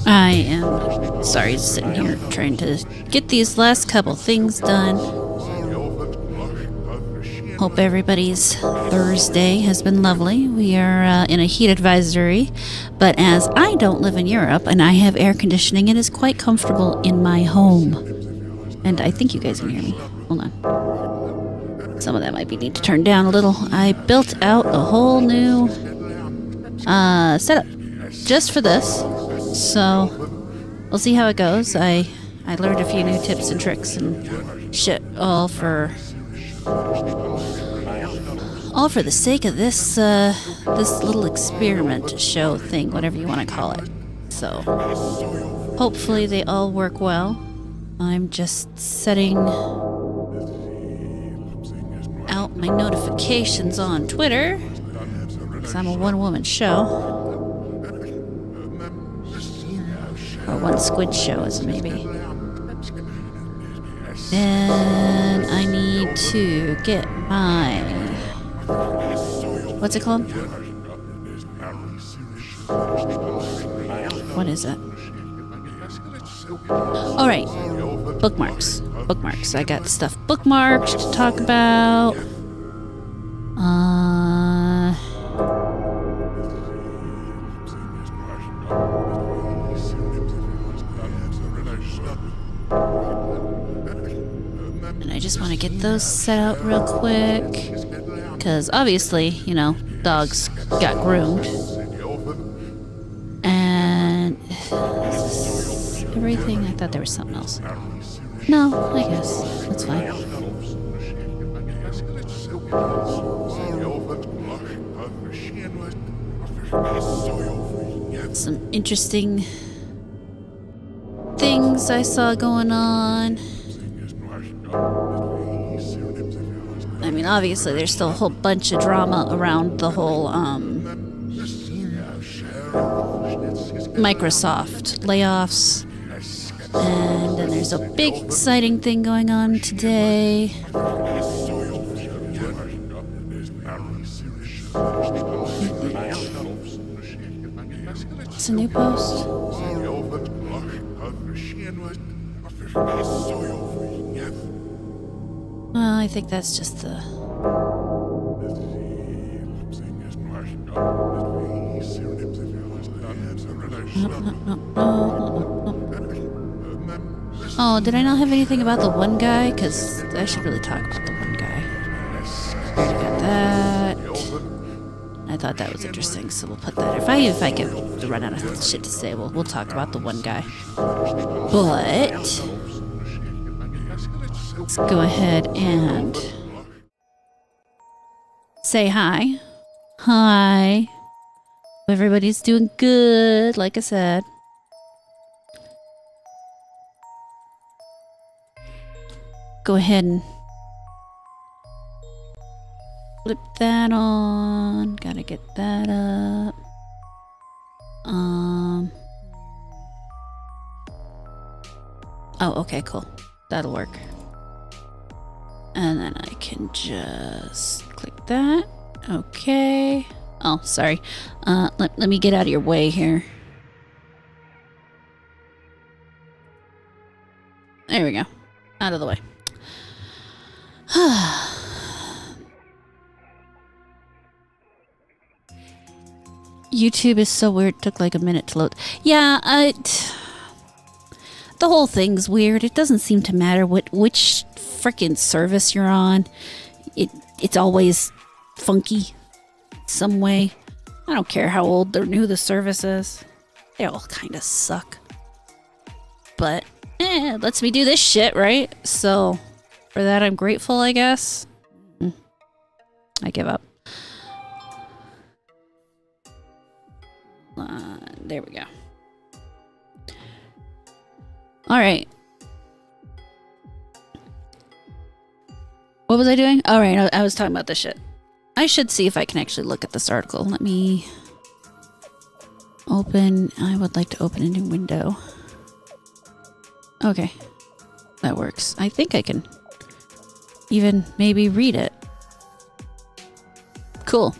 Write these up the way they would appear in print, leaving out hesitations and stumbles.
I am sorry, sitting here trying to get these last couple things done. Hope everybody's Thursday has been lovely. We are in a heat advisory, but as I don't live in Europe and I have air conditioning, it is quite comfortable in my home. And I think you guys can hear me. Hold on. Some of that might be need to turn down a little. I built out a whole new setup just for this. So we'll see how it goes. I learned a few new tips and tricks and shit all for the sake of this this little experiment show thing, whatever you want to call it. So hopefully they all work well. I'm just setting out my notifications on Twitter because I'm a one-woman show. Or one squid show, as maybe. Then I need to get my... What's it called? What is it? Alright. Bookmarks. Bookmarks. I got stuff bookmarked to talk about. And I just want to get those set out real quick. Because obviously, you know, dogs got groomed. And is this everything? I thought there was something else. No, I guess. That's fine. Some interesting things I saw going on. I mean, obviously, there's still a whole bunch of drama around the whole Microsoft layoffs. And then there's a big exciting thing going on today. It's a new post. Well, I think that's just the... Oh, did I not have anything about the one guy? Because I should really talk about the one guy. Got that. I thought that was interesting, so we'll put that. If I get run out of shit to say, we'll talk about the one guy. But let's go ahead and say hi. Hi. Everybody's doing good, like I said. Go ahead and flip that on. Gotta get that up. Oh, okay, cool. That'll work. And then I can just click that. Okay. Oh, sorry. Let me get out of your way here. There we go. Out of the way. YouTube is so weird. It took like a minute to load. Yeah, the whole thing's weird. It doesn't seem to matter which frickin' service you're on. It's always funky some way. I don't care how old or new the service is. They all kind of suck. But it lets me do this shit, right? So for that I'm grateful, I guess. I give up. There we go. All right. What was I doing? All right, I was talking about this shit. I should see if I can actually look at this article. Let me open. I would like to open a new window. Okay, that works. I think I can even maybe read it. Cool.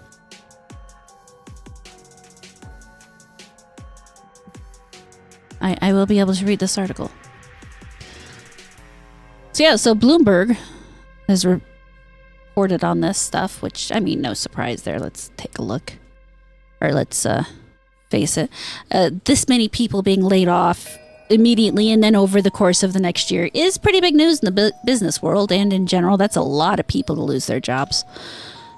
I will be able to read this article. So yeah, so Bloomberg has reported on this stuff, which, I mean, no surprise there. Let's take a look. Or let's face it. This many people being laid off immediately and then over the course of the next year is pretty big news in the business world, and in general, that's a lot of people to lose their jobs.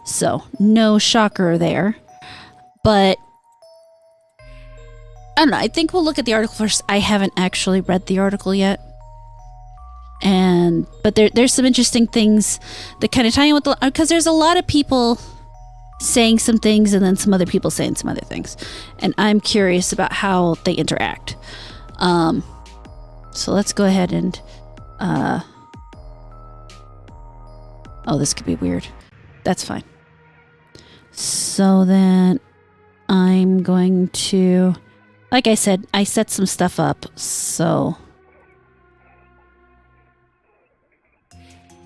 So, no shocker there. But I don't know. I think we'll look at the article first. I haven't actually read the article yet. But there's some interesting things that kind of tie in with because there's a lot of people saying some things and then some other people saying some other things. And I'm curious about how they interact. So let's go ahead and oh, this could be weird. That's fine. So then I'm going to, like I said, I set some stuff up, so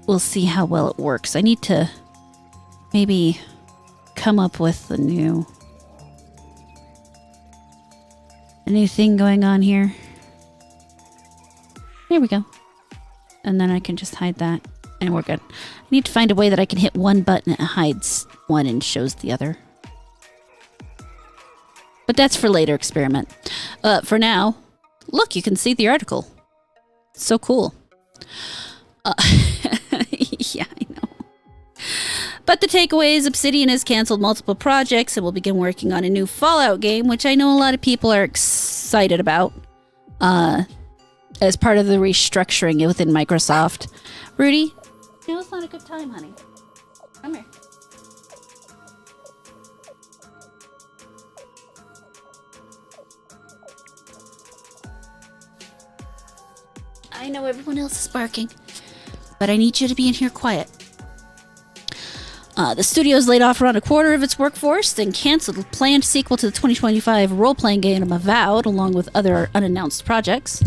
we'll see how well it works. I need to maybe come up with a new thing going on here. There we go. And then I can just hide that, and we're good. I need to find a way that I can hit one button and it hides one and shows the other. But that's for later experiment. For now, look, you can see the article. So cool. Yeah, I know. But the takeaway is Obsidian has canceled multiple projects and will begin working on a new Fallout game, which I know a lot of people are excited about as part of the restructuring within Microsoft. Rudy, no, it's not a good time, honey. Come here. I know everyone else is barking, but I need you to be in here quiet. The studio's laid off around a quarter of its workforce and canceled a planned sequel to the 2025 role-playing game Avowed, along with other unannounced projects.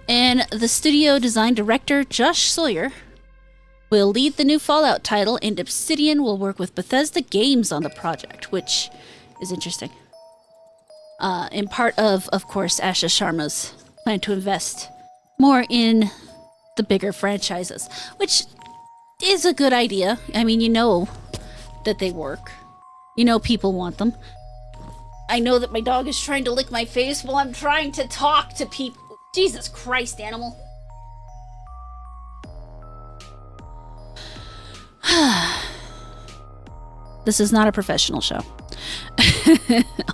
And the studio design director, Josh Sawyer, will lead the new Fallout title, and Obsidian will work with Bethesda Games on the project, which is interesting. In part of course, Asha Sharma's plan to invest more in the bigger franchises, which is a good idea. I mean, you know that they work. You know people want them. I know that my dog is trying to lick my face while I'm trying to talk to people. Jesus Christ, animal. This is not a professional show.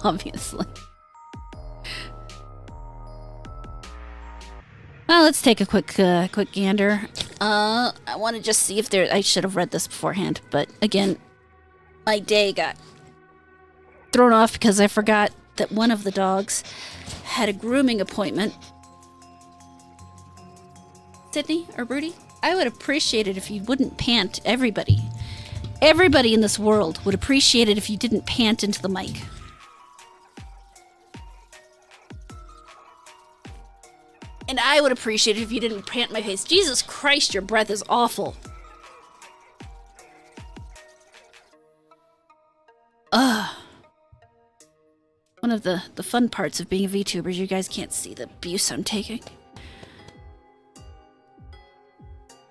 Obviously. Well, let's take a quick gander. I want to just see if there... I should have read this beforehand, but again, my day got thrown off because I forgot that one of the dogs had a grooming appointment. Sydney or Broody, I would appreciate it if you wouldn't pant. Everybody in this world would appreciate it if you didn't pant into the mic. And I would appreciate it if you didn't pant in my face. Jesus Christ, your breath is awful. Ugh. One of the fun parts of being a VTuber is you guys can't see the abuse I'm taking.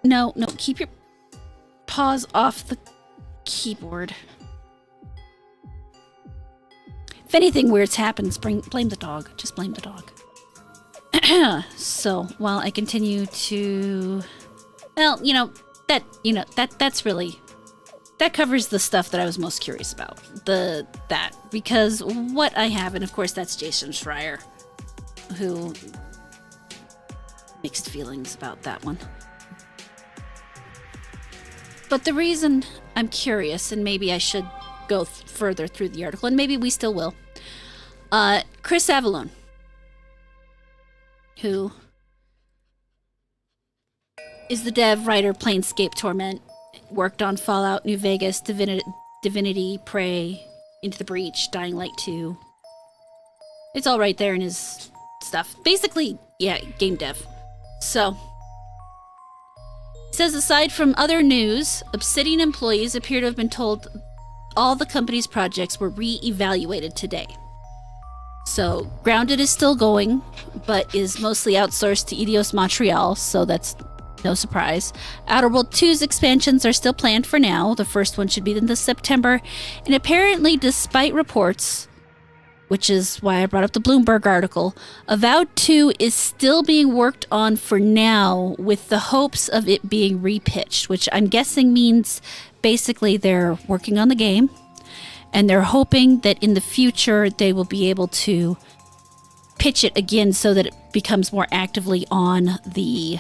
No, keep your paws off the keyboard. If anything weird's happens, blame the dog. Just blame the dog. So, while I continue to... Well, that's really... That covers the stuff that I was most curious about. Because what I have, and of course that's Jason Schreier, who... Mixed feelings about that one. But the reason I'm curious, and maybe I should go further through the article, and maybe we still will. Chris Avallone, who is the dev writer Planescape Torment, worked on Fallout, New Vegas, Divinity, Prey, Into the Breach, Dying Light 2. It's all right there in his stuff. Basically, yeah, game dev. So... It says, aside from other news, Obsidian employees appear to have been told all the company's projects were re-evaluated today. So, Grounded is still going, but is mostly outsourced to Eidos Montreal, so that's no surprise. Outer World 2's expansions are still planned for now. The first one should be in this September, and apparently, despite reports, which is why I brought up the Bloomberg article, Avowed 2 is still being worked on for now with the hopes of it being repitched, which I'm guessing means basically they're working on the game and they're hoping that in the future they will be able to pitch it again so that it becomes more actively on the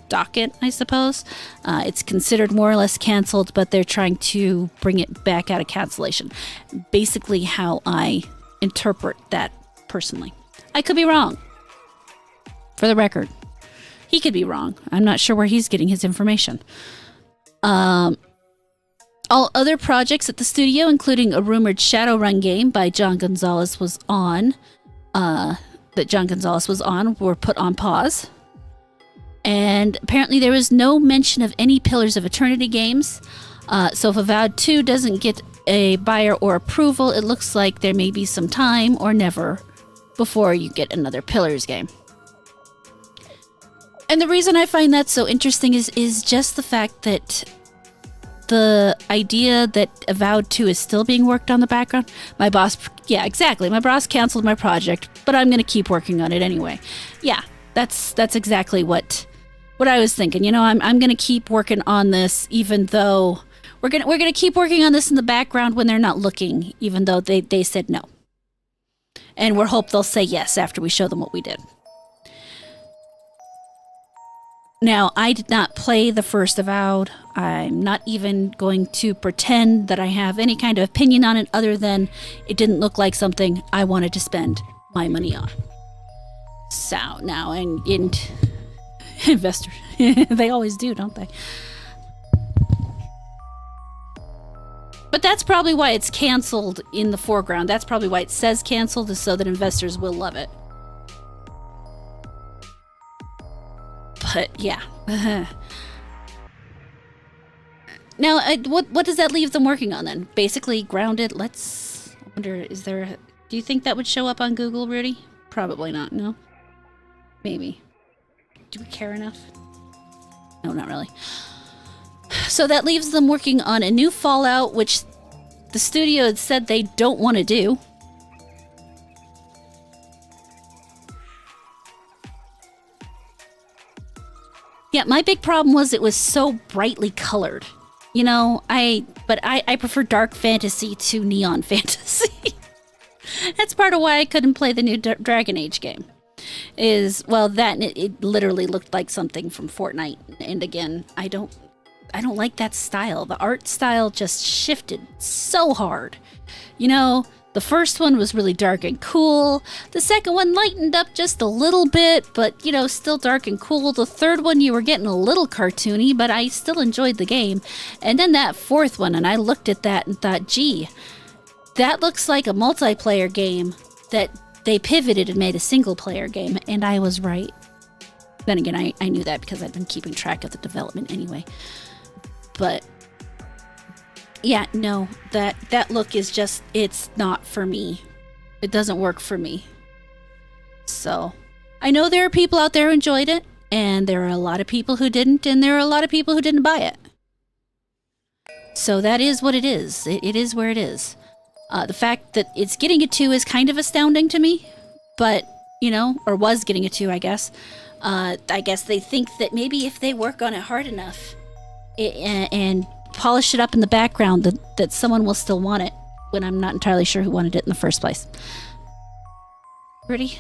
docket, I suppose. It's considered more or less canceled, but they're trying to bring it back out of cancellation. Basically how I interpret that personally. I could be wrong. For the record, he could be wrong. I'm not sure where he's getting his information. All other projects at the studio, including a rumored Shadowrun game by John Gonzalez were put on pause. And apparently there was no mention of any Pillars of Eternity games. So if Avowed 2 doesn't get a buyer or approval, it looks like there may be some time or never before you get another Pillars game. And the reason I find that so interesting is just the fact that the idea that Avowed 2 is still being worked on in the background. My boss canceled my project, but I'm going to keep working on it anyway. Yeah, that's exactly what I was thinking. I'm going to keep working on this even though we're going to keep working on this in the background when they're not looking, even though they said no. And we're hope they'll say yes after we show them what we did. Now, I did not play the first Avowed. I'm not even going to pretend that I have any kind of opinion on it other than it didn't look like something I wanted to spend my money on. So, now, and investors, they always do, don't they? But that's probably why it's canceled in the foreground. That's probably why it says canceled, is so that investors will love it. But yeah. Now, what does that leave them working on then? Basically, Grounded. I wonder, do you think that would show up on Google, Rudy? Probably not, no? Maybe. Do we care enough? No, not really. So that leaves them working on a new Fallout, which the studio had said they don't want to do. Yeah, my big problem was it was so brightly colored. I prefer dark fantasy to neon fantasy. That's part of why I couldn't play the new Dragon Age game. That it literally looked like something from Fortnite. And again, I don't like that style. The art style just shifted so hard. You know, the first one was really dark and cool. The second one lightened up just a little bit, but, you know, still dark and cool. The third one, you were getting a little cartoony, but I still enjoyed the game. And then that fourth one, and I looked at that and thought, gee, that looks like a multiplayer game that they pivoted and made a single-player game, and I was right. Then again, I knew that because I'd been keeping track of the development anyway. But yeah, no, that look is just, it's not for me. It doesn't work for me. So, I know there are people out there who enjoyed it, and there are a lot of people who didn't, and there are a lot of people who didn't buy it. So that is what it is. It is where it is. The fact that it's getting a 2 is kind of astounding to me, but, you know, or was getting a 2, I guess. I guess they think that maybe if they work on it hard enough and polish it up in the background, that someone will still want it, when I'm not entirely sure who wanted it in the first place. Rudy,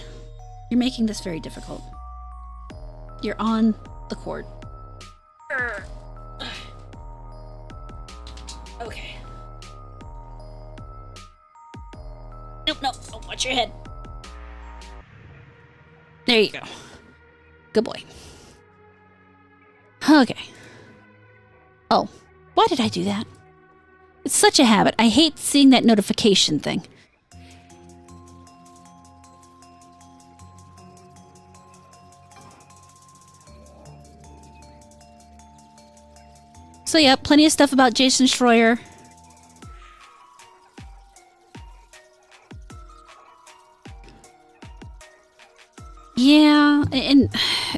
you're making this very difficult. You're on the cord. Okay. Nope. Oh, watch your head. There you go. Good boy. Okay. Oh, why did I do that? It's such a habit. I hate seeing that notification thing. So yeah, plenty of stuff about Jason Schreier. Yeah, and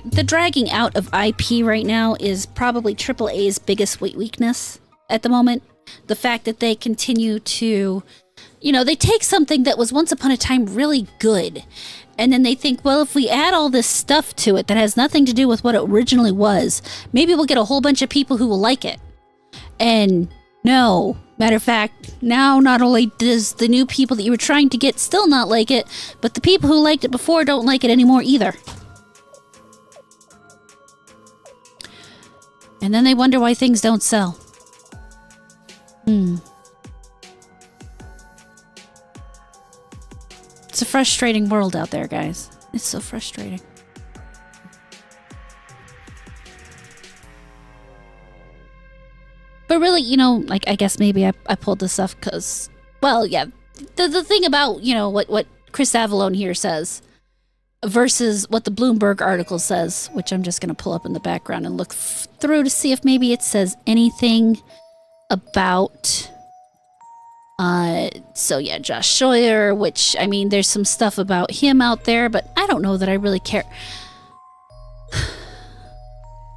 the dragging out of IP right now is probably AAA's biggest weakness at the moment. The fact that they continue to, you know, they take something that was once upon a time really good, and then they think, well, if we add all this stuff to it that has nothing to do with what it originally was, maybe we'll get a whole bunch of people who will like it. And no. Matter of fact, now not only does the new people that you were trying to get still not like it, but the people who liked it before don't like it anymore either. And then they wonder why things don't sell. It's a frustrating world out there, guys. It's so frustrating. But really, you know, like, I guess maybe I pulled this stuff because, well, yeah, the thing about, you know, what Chris Avallone here says versus what the Bloomberg article says, which I'm just going to pull up in the background and look through to see if maybe it says anything about, so yeah, Josh Schreier, which, I mean, there's some stuff about him out there, but I don't know that I really care.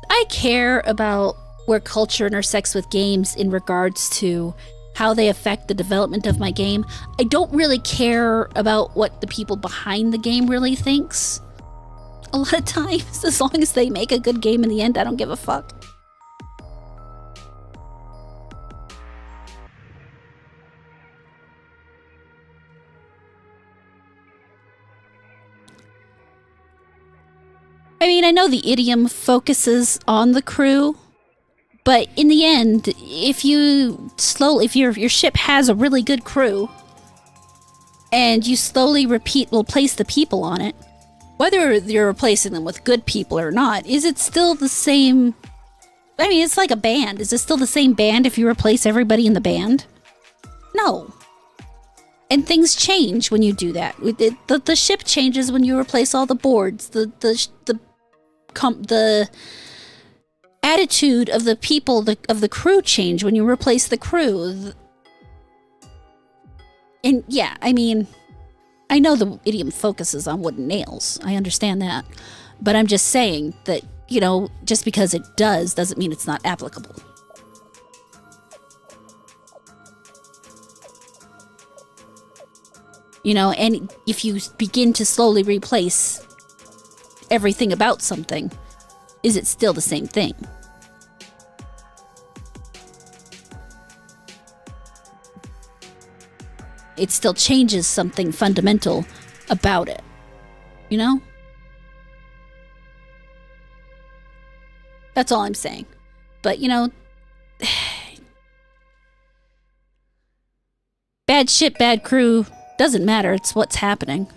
I care about where culture intersects with games in regards to how they affect the development of my game. I don't really care about what the people behind the game really thinks. A lot of times, as long as they make a good game in the end, I don't give a fuck. I mean, I know the idiom focuses on the crew, but in the end, if your ship has a really good crew, and you slowly replace the people on it, whether you're replacing them with good people or not, is it still the same? I mean, it's like a band. Is it still the same band if you replace everybody in the band? No. And things change when you do that. The ship changes when you replace all the boards. The attitude of the people, of the crew change when you replace the crew. And yeah, I mean, I know the idiom focuses on wooden nails. I understand that. But I'm just saying that, you know, just because it doesn't mean it's not applicable. You know, and if you begin to slowly replace everything about something, is it still the same thing? it still changes something fundamental about it. You know? That's all I'm saying. But, you know, bad ship, bad crew, doesn't matter. It's what's happening.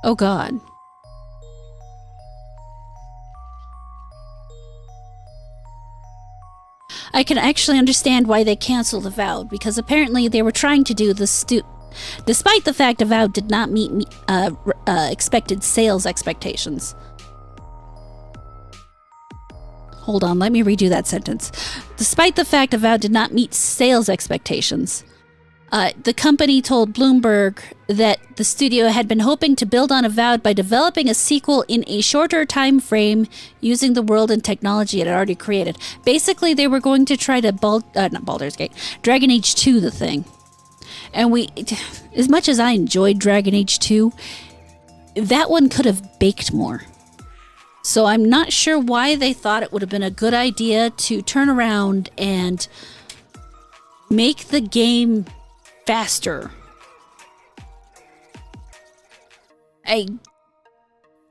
Oh, God. I can actually understand why they canceled Avowed, because apparently they were trying to do the despite the fact Avowed did not meet expected sales expectations. Hold on, let me redo that sentence. Despite the fact Avowed did not meet sales expectations, the company told Bloomberg that the studio had been hoping to build on Avowed by developing a sequel in a shorter time frame using the world and technology it had already created. Basically, they were going to try to not Baldur's Gate, Dragon Age 2 the thing. And as much as I enjoyed Dragon Age 2, that one could have baked more. So I'm not sure why they thought it would have been a good idea to turn around and make the game faster.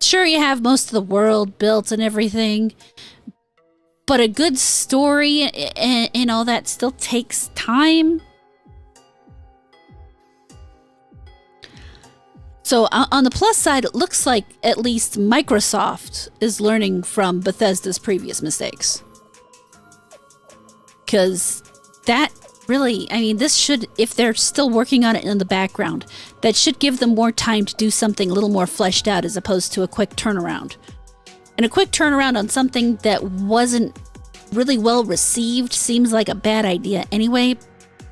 Sure, you have most of the world built and everything, but a good story and all that still takes time. So on the plus side, it looks like at least Microsoft is learning from Bethesda's previous mistakes. Because that really, I mean, this should, if they're still working on it in the background, that should give them more time to do something a little more fleshed out as opposed to a quick turnaround. And a quick turnaround on something that wasn't really well received seems like a bad idea anyway.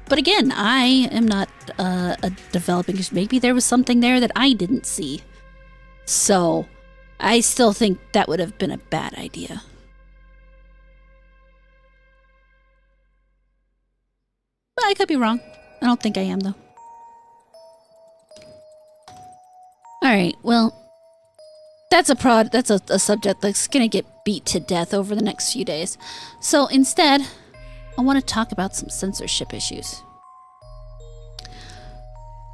But again, I am not a developing, maybe there was something there that I didn't see. So I still think that would have been a bad idea. But I could be wrong. I don't think I am, though. Alright, well, that's a subject that's gonna get beat to death over the next few days. So instead, I want to talk about some censorship issues.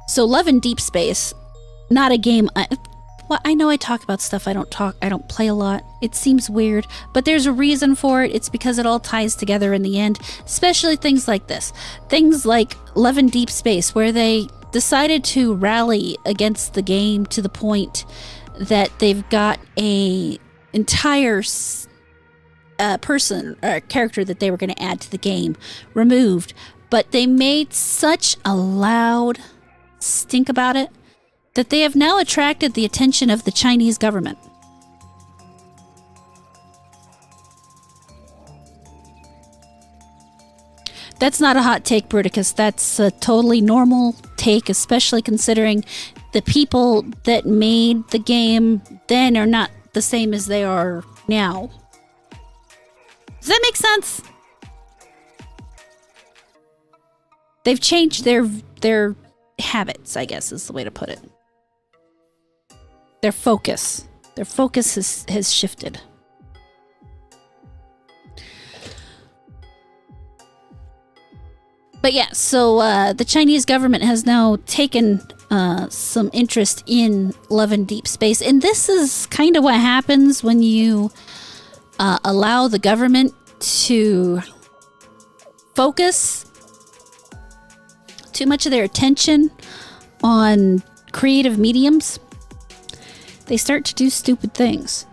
So Love in Deep Space, not a game I know I talk about stuff I don't play a lot. It seems weird, but there's a reason for it. It's because it all ties together in the end, especially things like this. Things like Love in Deep Space, where they decided to rally against the game to the point that they've got a entire person or character that they were going to add to the game removed, but they made such a loud stink about it that they have now attracted the attention of the Chinese government. That's not a hot take, Bruticus. That's a totally normal take, especially considering the people that made the game then are not the same as they are now. Does that make sense? They've changed their habits, I guess is the way to put it. Their focus. Their focus has shifted. But yeah, so the Chinese government has now taken some interest in Love in Deep Space. And this is kind of what happens when you allow the government to focus too much of their attention on creative mediums. They start to do stupid things.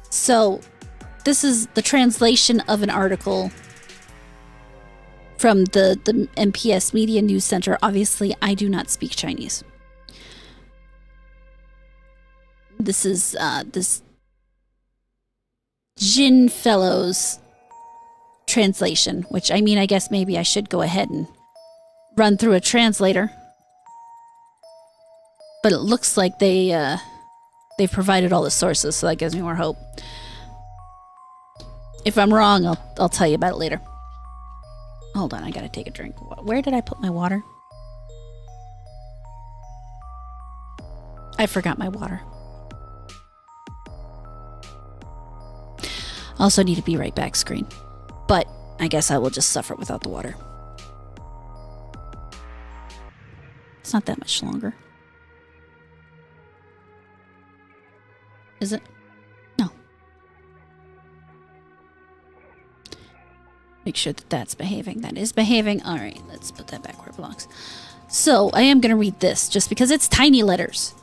So this is the translation of an article from the MPS Media News Center. Obviously, I do not speak Chinese. This is this Jin Fellows translation, which, I mean, I guess maybe I should go ahead and run through a translator. But it looks like they've provided all the sources, so that gives me more hope. If I'm wrong, I'll tell you about it later. Hold on, I gotta take a drink. Where did I put my water? I forgot my water. Also need a be right back screen. But I guess I will just suffer without the water. It's not that much longer. Is it? No. Make sure that that's behaving. That is behaving. All right, let's put that back where it belongs. So I am going to read this just because it's tiny letters.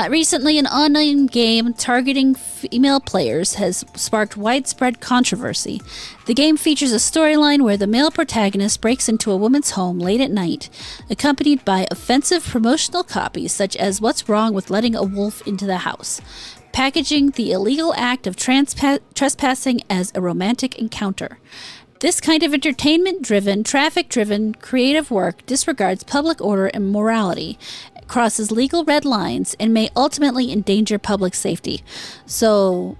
Recently, an online game targeting female players has sparked widespread controversy. The game features a storyline where the male protagonist breaks into a woman's home late at night, accompanied by offensive promotional copies such as "What's wrong with letting a wolf into the house?" packaging the illegal act of trespassing as a romantic encounter. This kind of entertainment-driven, traffic-driven, creative work disregards public order and morality, crosses legal red lines, and may ultimately endanger public safety. So,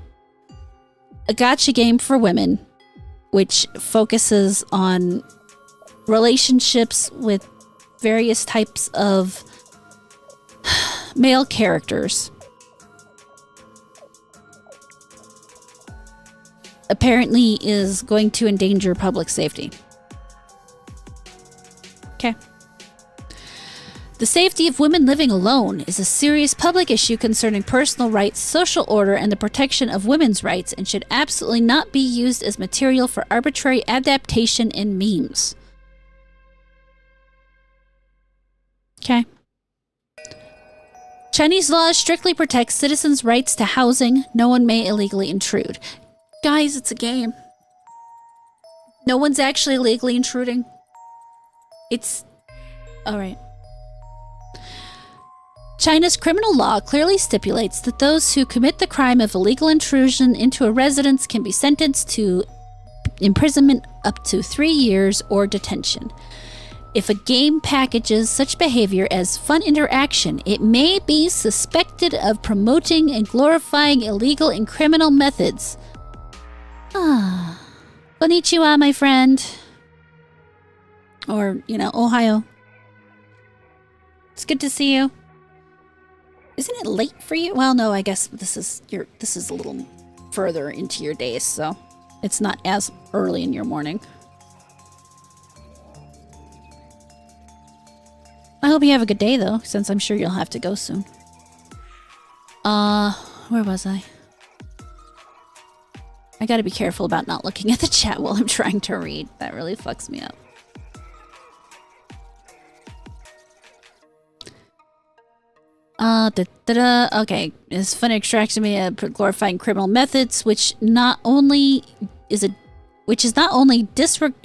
a gacha game for women, which focuses on relationships with various types of male characters, apparently is going to endanger public safety. Okay. The safety of women living alone is a serious public issue concerning personal rights, social order, and the protection of women's rights, and should absolutely not be used as material for arbitrary adaptation in memes. Okay. Chinese law strictly protects citizens' rights to housing. No one may illegally intrude. Guys, it's a game. No one's actually illegally intruding. It's... Alright. China's criminal law clearly stipulates that those who commit the crime of illegal intrusion into a residence can be sentenced to imprisonment up to 3 years or detention. If a game packages such behavior as fun interaction, it may be suspected of promoting and glorifying illegal and criminal methods. Ah. Konnichiwa, my friend. Or, Ohio. It's good to see you. Isn't it late for you? Well, no, I guess this is a little further into your days, so it's not as early in your morning. I hope you have a good day, though, since I'm sure you'll have to go soon. Where was I? I gotta be careful about not looking at the chat while I'm trying to read. That really fucks me up. Okay, it's fun extraction me glorifying criminal methods, which is not only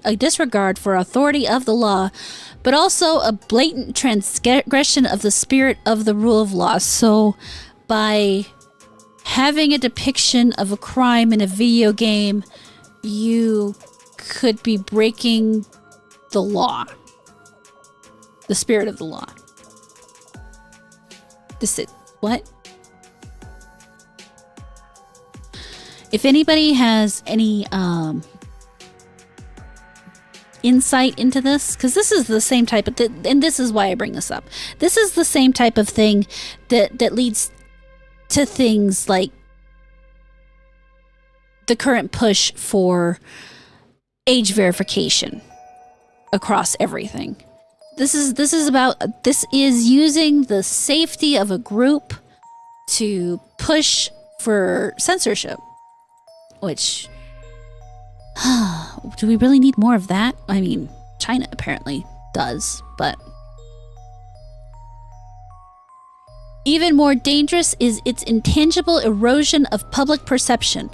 a disregard for authority of the law, but also a blatant transgression of the spirit of the rule of law. So, by having a depiction of a crime in a video game, you could be breaking the law, the spirit of the law. What? If anybody has any insight into this, because this is the same type of and this is why I bring this up. This is the same type of thing that leads to things like the current push for age verification across everything. This is using the safety of a group to push for censorship. Which, do we really need more of that? I mean, China apparently does, but even more dangerous is its intangible erosion of public perception.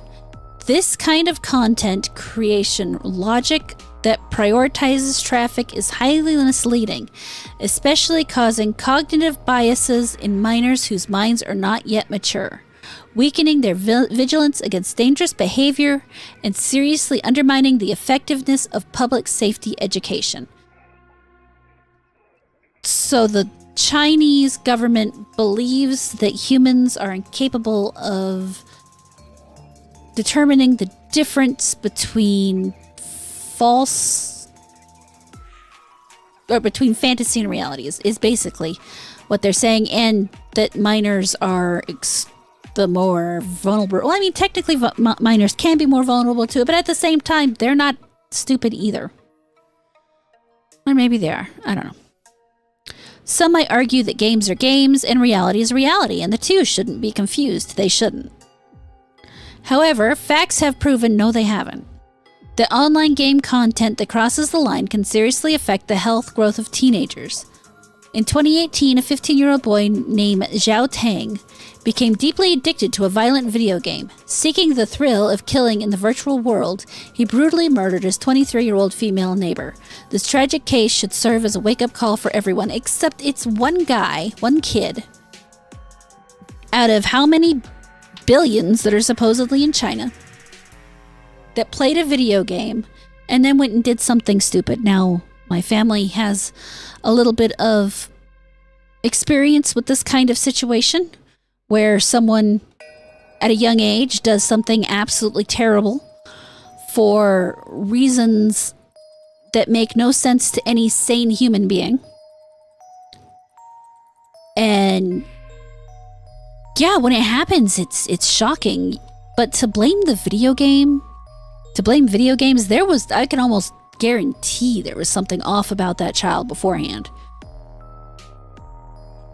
This kind of content creation logic that prioritizes traffic is highly misleading, especially causing cognitive biases in minors whose minds are not yet mature, weakening their vigilance against dangerous behavior, and seriously undermining the effectiveness of public safety education. So the Chinese government believes that humans are incapable of determining the difference between between fantasy and reality is basically what they're saying, and that minors are the more vulnerable. Well, I mean, technically minors can be more vulnerable to it, but at the same time, they're not stupid either. Or maybe they are. I don't know. Some might argue that games are games and reality is reality, and the two shouldn't be confused. They shouldn't. However, facts have proven no, they haven't. The online game content that crosses the line can seriously affect the health growth of teenagers. In 2018, a 15-year-old boy named Zhao Tang became deeply addicted to a violent video game. Seeking the thrill of killing in the virtual world, he brutally murdered his 23-year-old female neighbor. This tragic case should serve as a wake-up call for everyone, except it's one guy, one kid, out of how many billions that are supposedly in China, that played a video game and then went and did something stupid. Now, my family has a little bit of experience with this kind of situation where someone at a young age does something absolutely terrible for reasons that make no sense to any sane human being. And yeah, when it happens, it's shocking. But to blame video games, I can almost guarantee there was something off about that child beforehand.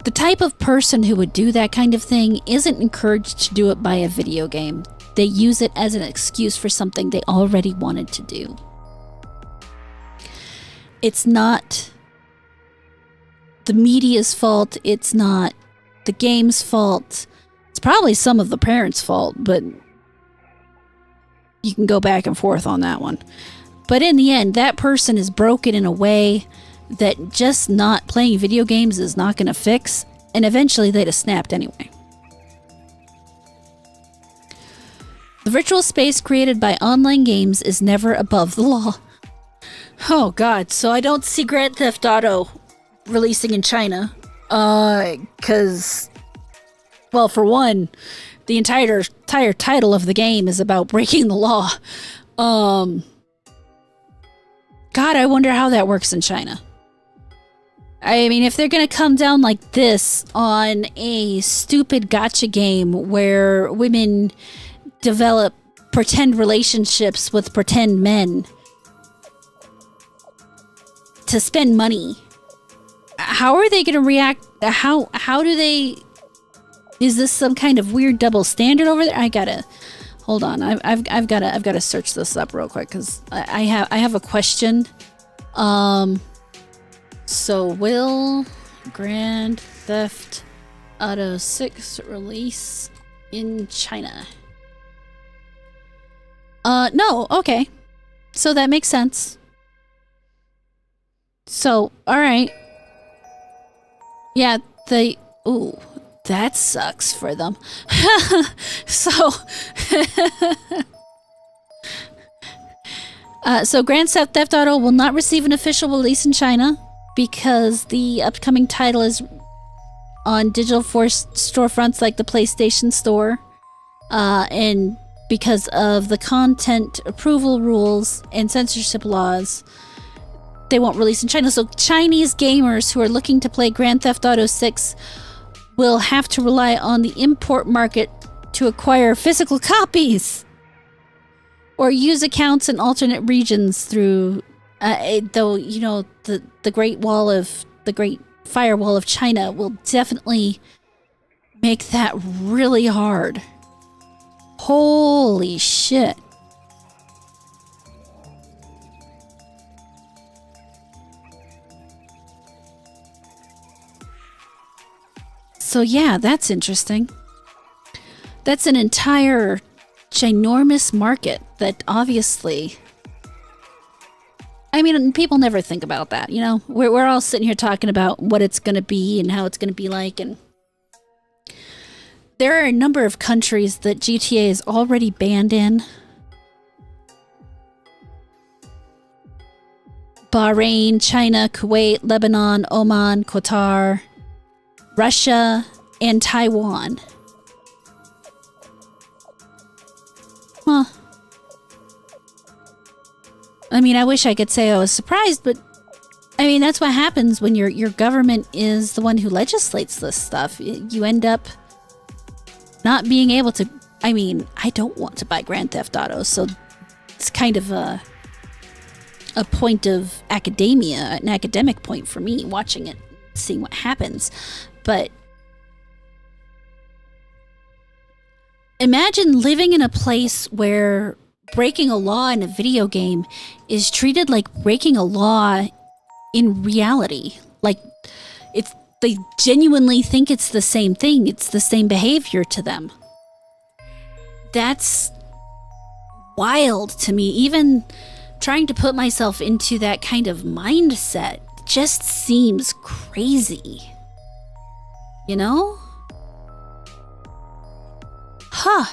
The type of person who would do that kind of thing isn't encouraged to do it by a video game. They use it as an excuse for something they already wanted to do. It's not the media's fault. It's not the game's fault. It's probably some of the parents' fault, but you can go back and forth on that one. But in the end, that person is broken in a way that just not playing video games is not going to fix, and eventually they'd have snapped anyway. The virtual space created by online games is never above the law. Oh god, so I don't see Grand Theft Auto releasing in China. Because, well, for one, the entire title of the game is about breaking the law. God, I wonder how that works in China. I mean, if they're going to come down like this on a stupid gacha game where women develop pretend relationships with pretend men to spend money, how are they going to react? How do they... Is this some kind of weird double standard over there? I gotta... Hold on. I've got to search this up real quick because I have a question. So will Grand Theft Auto 6 release in China? No. Okay. So that makes sense. So, all right. Yeah, ooh, that sucks for them. So so Grand Theft Auto will not receive an official release in China because the upcoming title is on digital storefronts like the PlayStation Store, and because of the content approval rules and censorship laws, they won't release in China. So Chinese gamers who are looking to play Grand Theft Auto 6 will have to rely on the import market to acquire physical copies or use accounts in alternate regions through, though, you know, the Great Firewall of China will definitely make that really hard. Holy shit. So yeah, that's interesting. That's an entire ginormous market that obviously... I mean, people never think about that, you know? We're all sitting here talking about what it's going to be and how it's going to be like, and there are a number of countries that GTA is already banned in. Bahrain, China, Kuwait, Lebanon, Oman, Qatar, Russia, and Taiwan. Huh. I mean, I wish I could say I was surprised, but I mean, that's what happens when your government is the one who legislates this stuff. You end up not being able to, I mean, I don't want to buy Grand Theft Auto, so it's kind of a point of academia, an academic point for me, watching it, seeing what happens. But imagine living in a place where breaking a law in a video game is treated like breaking a law in reality. Like, they genuinely think it's the same thing. It's the same behavior to them. That's wild to me. Even trying to put myself into that kind of mindset just seems crazy. You know? Huh.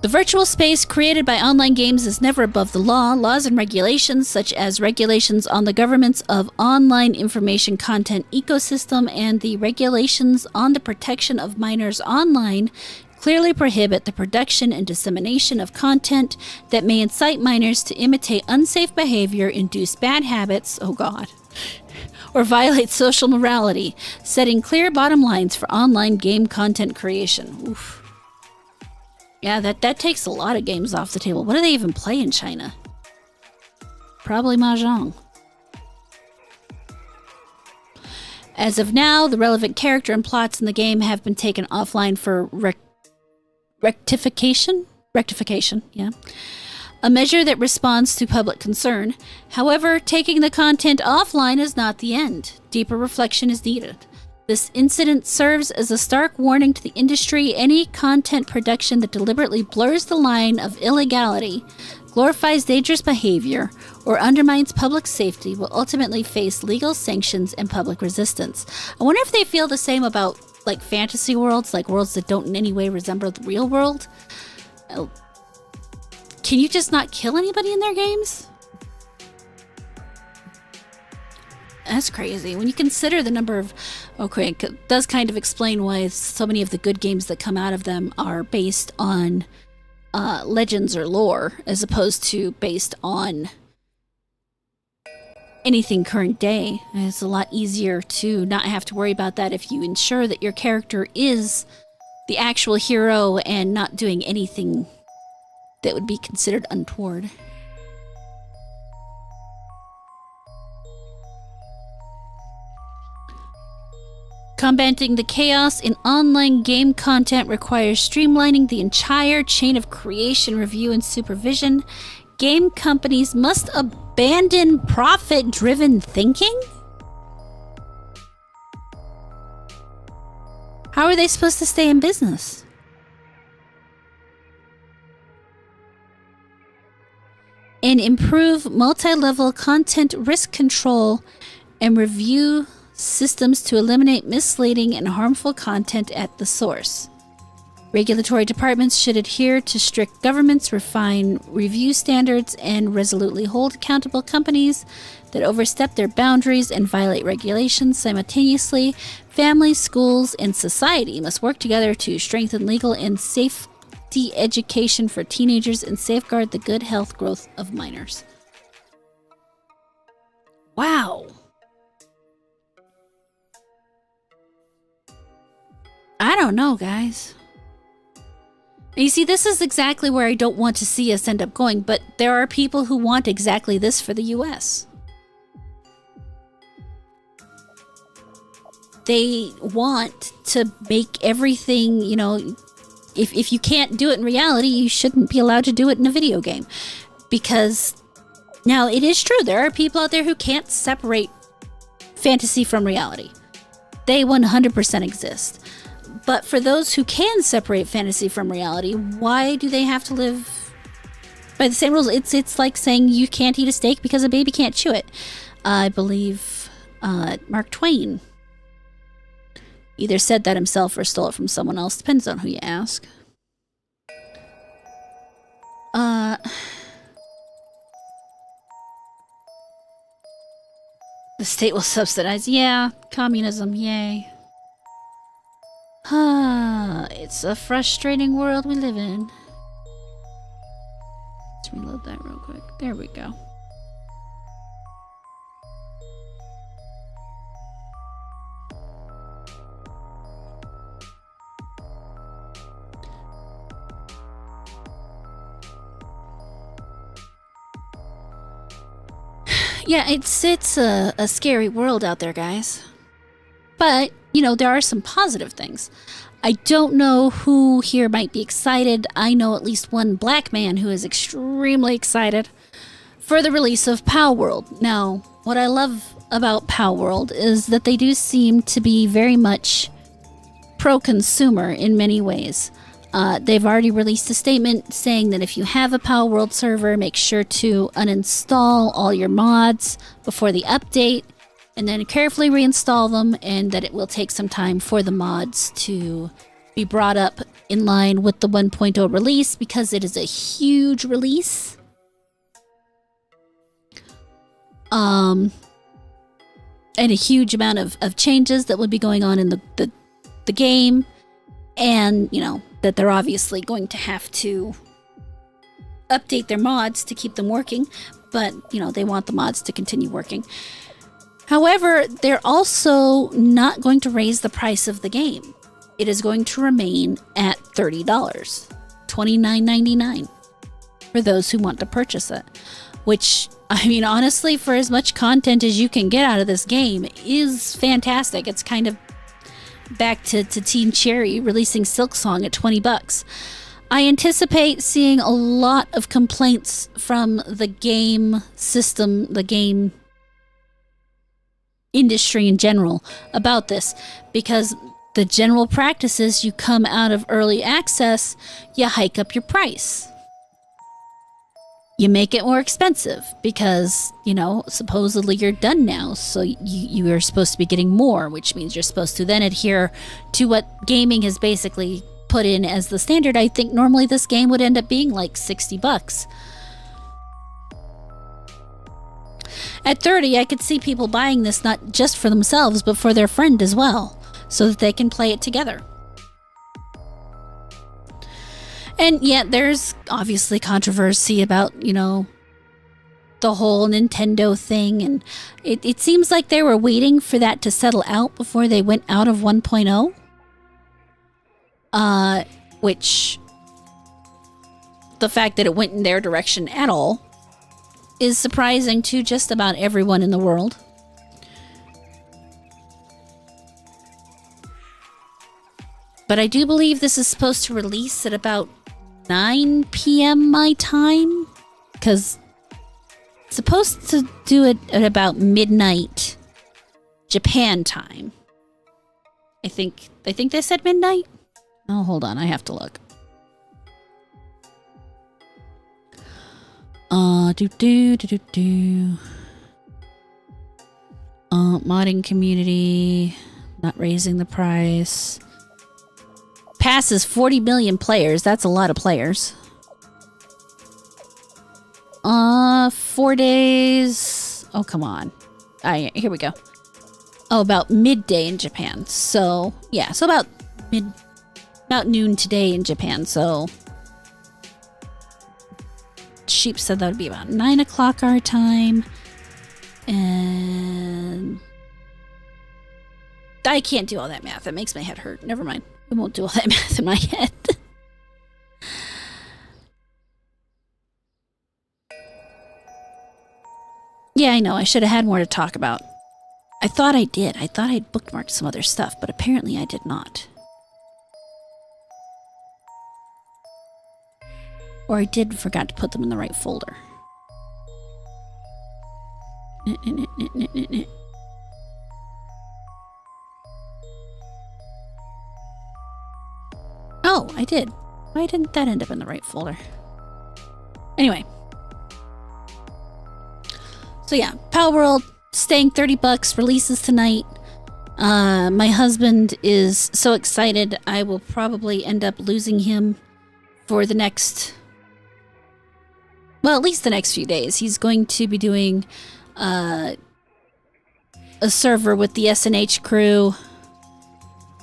The virtual space created by online games is never above the law. Laws and regulations, such as regulations on the governance of online information content ecosystem and the regulations on the protection of minors online, clearly prohibit the production and dissemination of content that may incite minors to imitate unsafe behavior, induce bad habits, oh God, or violate social morality, setting clear bottom lines for online game content creation. Oof. Yeah, that takes a lot of games off the table. What do they even play in China? Probably Mahjong. As of now, the relevant character and plots in the game have been taken offline for rectification, yeah. A measure that responds to public concern. However, taking the content offline is not the end. Deeper reflection is needed. This incident serves as a stark warning to the industry. Any content production that deliberately blurs the line of illegality, glorifies dangerous behavior, or undermines public safety will ultimately face legal sanctions and public resistance. I wonder if they feel the same about, like, fantasy worlds, like worlds that don't in any way resemble the real world. Can you just not kill anybody in their games? That's crazy. When you consider the number of... Okay, it does kind of explain why so many of the good games that come out of them are based on legends or lore, as opposed to based on anything current day. It's a lot easier to not have to worry about that if you ensure that your character is the actual hero and not doing anything that would be considered untoward. Combating the chaos in online game content requires streamlining the entire chain of creation, review, and supervision. Game companies must abandon profit-driven thinking? How are they supposed to stay in business? And improve multi-level content risk control and review systems to eliminate misleading and harmful content at the source. Regulatory departments should adhere to strict governance, refine review standards, and resolutely hold accountable companies that overstep their boundaries and violate regulations. Simultaneously, families, schools, and society must work together to strengthen legal and safety education for teenagers and safeguard the good health growth of minors. Wow. I don't know, guys. And you see, this is exactly where I don't want to see us end up going, but there are people who want exactly this for the US. They want to make everything, you know, if you can't do it in reality, you shouldn't be allowed to do it in a video game. Because, now, it is true, there are people out there who can't separate fantasy from reality. They 100% exist. But for those who can separate fantasy from reality, why do they have to live by the same rules? It's like saying you can't eat a steak because a baby can't chew it. I believe Mark Twain either said that himself or stole it from someone else. Depends on who you ask. The state will subsidize. Yeah, communism, yay. It's a frustrating world we live in. Let's reload that real quick. There we go. Yeah, it's a scary world out there, guys. But, you know, there are some positive things. I don't know who here might be excited. I know at least one black man who is extremely excited for the release of Pow World. Now, what I love about Pow World is that they do seem to be very much pro-consumer in many ways. They've already released a statement saying that if you have a Pow World server, make sure to uninstall all your mods before the update, and then carefully reinstall them, and that it will take some time for the mods to be brought up in line with the 1.0 release, because it is a huge release. And a huge amount of changes that would be going on in the game, and, you know, that they're obviously going to have to update their mods to keep them working, but, you know, they want the mods to continue working. However, they're also not going to raise the price of the game. It is going to remain at $30, $29.99 for those who want to purchase it, which, I mean, honestly, for as much content as you can get out of this game is fantastic. It's kind of back to Team Cherry releasing Silksong at $20. I anticipate seeing a lot of complaints from the game system, the game industry in general about this, because the general practice is you come out of early access, you hike up your price. You make it more expensive because, you know, supposedly you're done now, so you are supposed to be getting more, which means you're supposed to then adhere to what gaming has basically put in as the standard. I think normally this game would end up being like $60. At 30, I could see people buying this not just for themselves, but for their friend as well, so that they can play it together. And yet there's obviously controversy about, you know, the whole Nintendo thing, and it seems like they were waiting for that to settle out before they went out of 1.0. Which, the fact that it went in their direction at all is surprising to just about everyone in the world. But I do believe this is supposed to release at about 9 p.m. my time, because it's supposed to do it at about midnight Japan time. I think they said midnight. Oh, hold on, I have to look. Modding community, not raising the price. Passes 40 million players. That's a lot of players. 4 days. Oh, come on. Here we go. Oh, about midday in Japan. So, yeah. So about noon today in Japan. So, Sheep said that would be about 9 o'clock our time. And I can't do all that math. That makes my head hurt. Never mind. I won't do all that math in my head. Yeah, I know. I should have had more to talk about. I thought I did. I thought I'd bookmarked some other stuff, but apparently I did not. Or I forgot to put them in the right folder. Oh, I did. Why didn't that end up in the right folder? Anyway. So yeah, Power World staying $30, releases tonight. My husband is so excited, I will probably end up losing him for the next, well, at least the next few days. He's going to be doing a server with the SNH crew.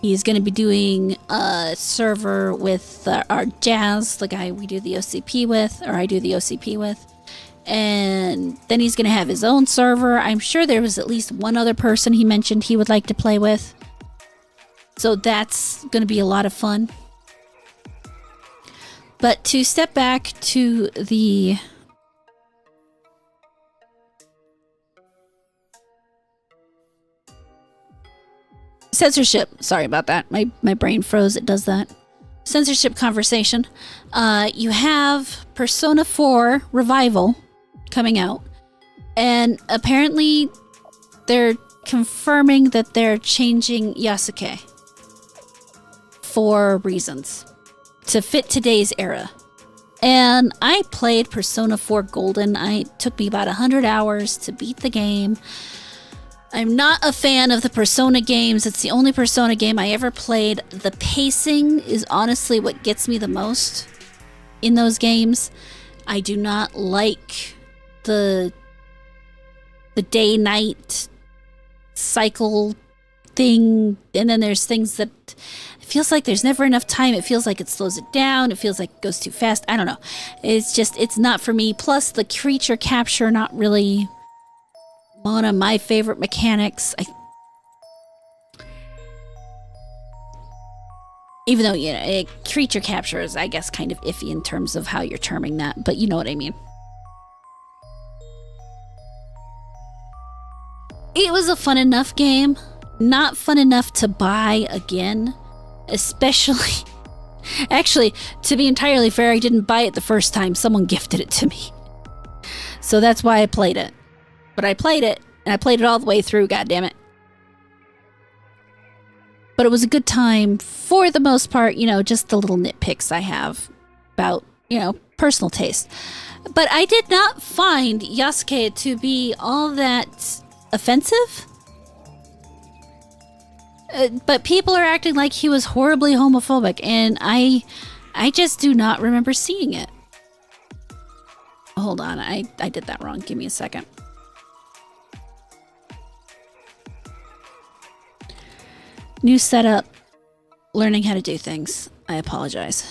He's going to be doing a server with our Jazz, the guy we do the OCP with, or I do the OCP with. And then he's going to have his own server. I'm sure there was at least one other person he mentioned he would like to play with. So that's going to be a lot of fun. But to step back to the censorship. Sorry about that. My brain froze. It does that. Censorship conversation. You have Persona 4 Revival coming out, and apparently they're confirming that they're changing Yasuke for reasons to fit today's era. And I played Persona 4 Golden. It took me about 100 hours to beat the game. I'm not a fan of the Persona games. It's the only Persona game I ever played. The pacing is honestly what gets me the most in those games. I do not like the day-night cycle thing. And then there's things that it feels like there's never enough time. It feels like it slows it down. It feels like it goes too fast. I don't know. It's not for me. Plus the creature capture, not really one of my favorite mechanics. Even though, creature capture is, I guess, kind of iffy in terms of how you're terming that, but you know what I mean. It was a fun enough game. Not fun enough to buy again, especially... Actually, to be entirely fair, I didn't buy it the first time. Someone gifted it to me. So that's why I played it. But I played it, and I played it all the way through, goddammit. But it was a good time for the most part, just the little nitpicks I have about, personal taste. But I did not find Yasuke to be all that offensive. But people are acting like he was horribly homophobic, and I just do not remember seeing it. Hold on, I did that wrong. Give me a second. New setup. Learning how to do things. I apologize.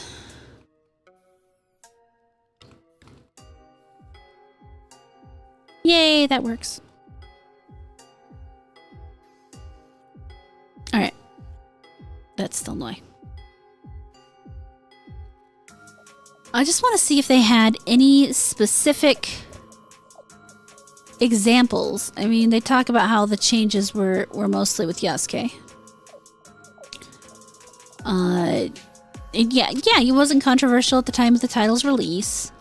Yay, that works. Alright. That's still annoying. I just want to see if they had any specific examples. I mean, they talk about how the changes were mostly with Yasuke. Yeah, he wasn't controversial at the time of the title's release.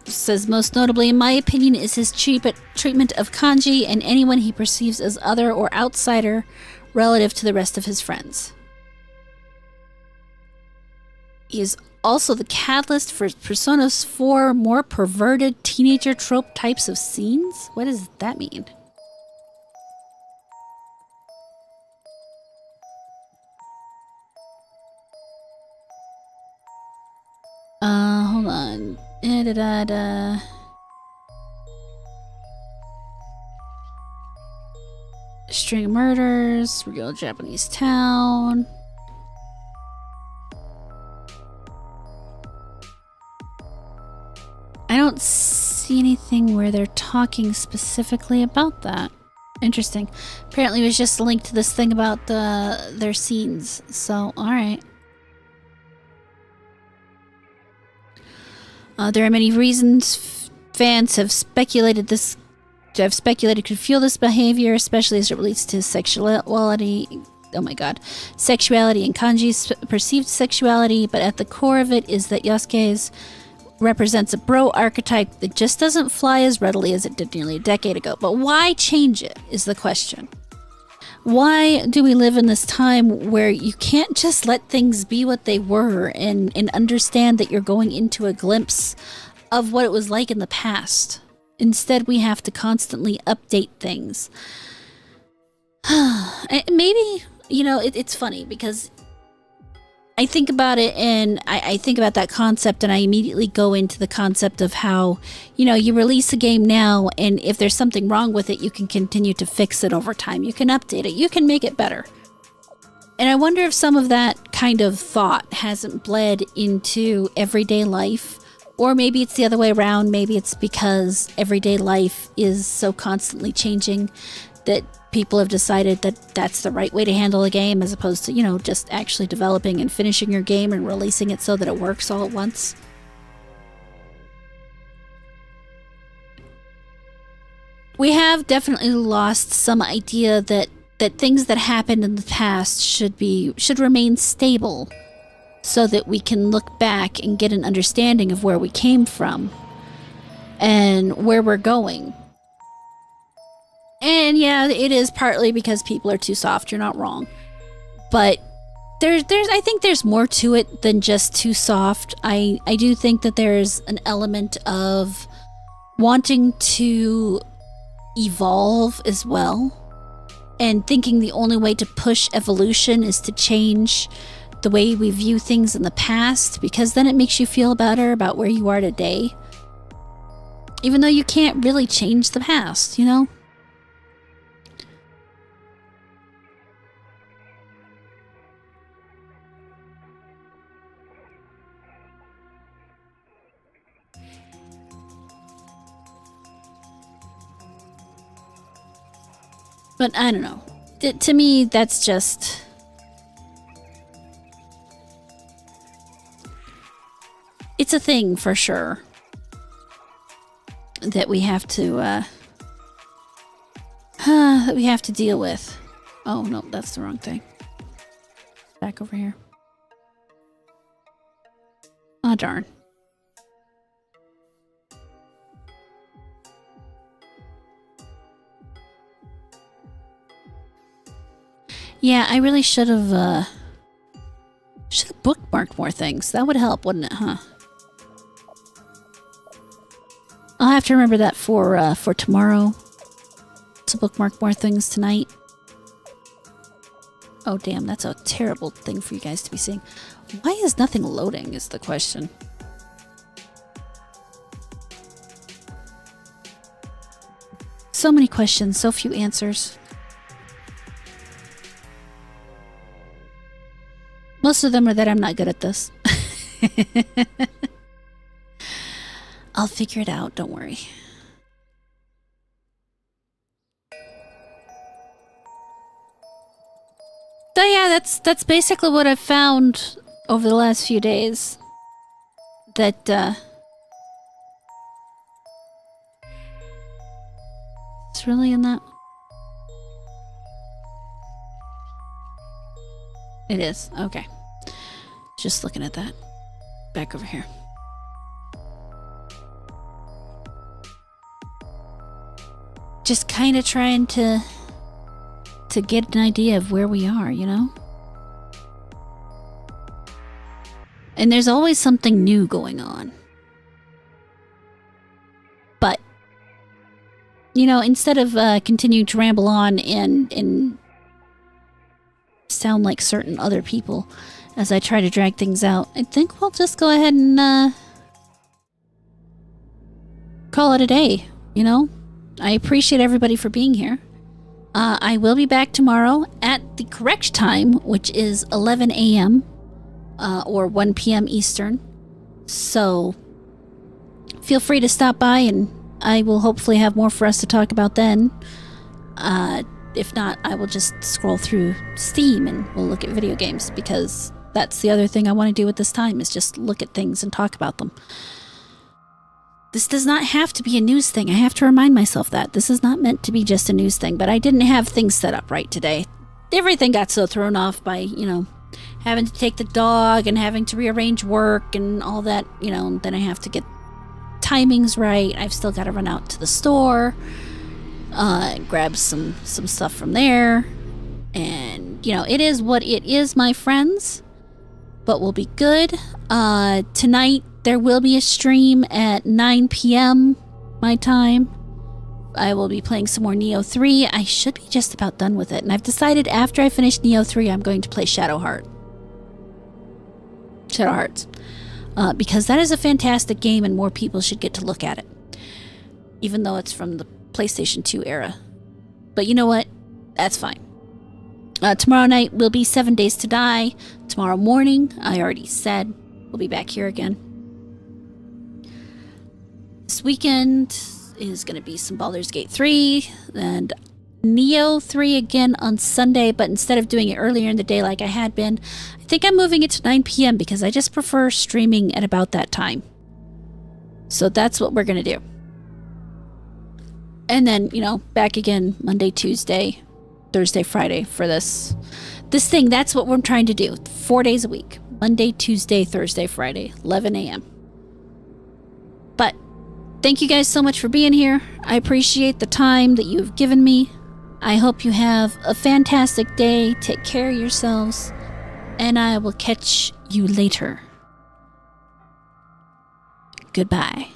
Says most notably, in my opinion, is his treatment of Kanji and anyone he perceives as other or outsider relative to the rest of his friends. He is also the catalyst for Persona 4 more perverted teenager trope types of scenes? What does that mean? Hold on. String of murders, real Japanese town. I don't see anything where they're talking specifically about that. Interesting. Apparently it was just a link to this thing about their scenes. So, alright. There are many reasons fans have speculated could fuel this behavior, especially as it relates to sexuality. Oh my god. Sexuality and Kanji's perceived sexuality, but at the core of it is that Yasuke's represents a bro archetype that just doesn't fly as readily as it did nearly a decade ago. But why change it is the question. Why do we live in this time where you can't just let things be what they were and understand that you're going into a glimpse of what it was like in the past? Instead, we have to constantly update things. Maybe, it's funny because I think about it and I think about that concept and I immediately go into the concept of how, you release a game now and if there's something wrong with it, you can continue to fix it over time. You can update it. You can make it better. And I wonder if some of that kind of thought hasn't bled into everyday life, or maybe it's the other way around. Maybe it's because everyday life is so constantly changing that people have decided that that's the right way to handle a game as opposed to, just actually developing and finishing your game and releasing it so that it works all at once. we have definitely lost some idea that things that happened in the past should remain stable, so that we can look back and get an understanding of where we came from and where we're going. And yeah, it is partly because people are too soft. You're not wrong, but I think there's more to it than just too soft. I do think that there's an element of wanting to evolve as well, and thinking the only way to push evolution is to change the way we view things in the past, because then it makes you feel better about where you are today, even though you can't really change the past, you know? But I don't know. To me, that's just... It's a thing for sure that we have to deal with. Oh no, that's the wrong thing. Back over here. Oh darn. Yeah, I really should have bookmarked more things. That would help, wouldn't it, huh? I'll have to remember that for tomorrow. To bookmark more things tonight. Oh damn, that's a terrible thing for you guys to be seeing. Why is nothing loading is the question. So many questions, so few answers. Most of them are that I'm not good at this. I'll figure it out, don't worry. So yeah, that's basically what I've found over the last few days. That it's really in that. It is, okay. Just looking at that. Back over here. Just kind of trying to get an idea of where we are, you know? And there's always something new going on. But, you know, instead of continuing to ramble on and sound like certain other people as I try to drag things out, I think we'll just go ahead and call it a day, you know? I appreciate everybody for being here. I will be back tomorrow at the correct time, which is 11 a.m. Or 1 p.m. Eastern. So feel free to stop by, and I will hopefully have more for us to talk about then. If not, I will just scroll through Steam and we'll look at video games, because that's the other thing I want to do at this time, is just look at things and talk about them. This does not have to be a news thing. I have to remind myself that. This is not meant to be just a news thing, but I didn't have things set up right today. Everything got so thrown off by, you know, having to take the dog and having to rearrange work and all that, you know. Then I have to get timings right. I've still got to run out to the store, grab some stuff from there. And, you know, it is what it is, my friends. But we'll be good. Tonight, there will be a stream at 9 p.m. my time. I will be playing some more Neo 3. I should be just about done with it. And I've decided after I finish Neo 3, I'm going to play Shadow Hearts. Because that is a fantastic game and more people should get to look at it. Even though it's from the PlayStation 2 era. But you know what? That's fine. Tomorrow night will be 7 Days to Die. Tomorrow morning, I already said, we'll be back here again. This weekend is going to be some Baldur's Gate 3 and Neo 3 again on Sunday, but instead of doing it earlier in the day like I had been, I think I'm moving it to 9 p.m. because I just prefer streaming at about that time. So that's what we're going to do. And then, back again Monday, Tuesday, Thursday, Friday for this thing. That's what we're trying to do. 4 days a week. Monday, Tuesday, Thursday, Friday, 11 a.m. But thank you guys so much for being here. I appreciate the time that you've given me. I hope you have a fantastic day. Take care of yourselves. And I will catch you later. Goodbye.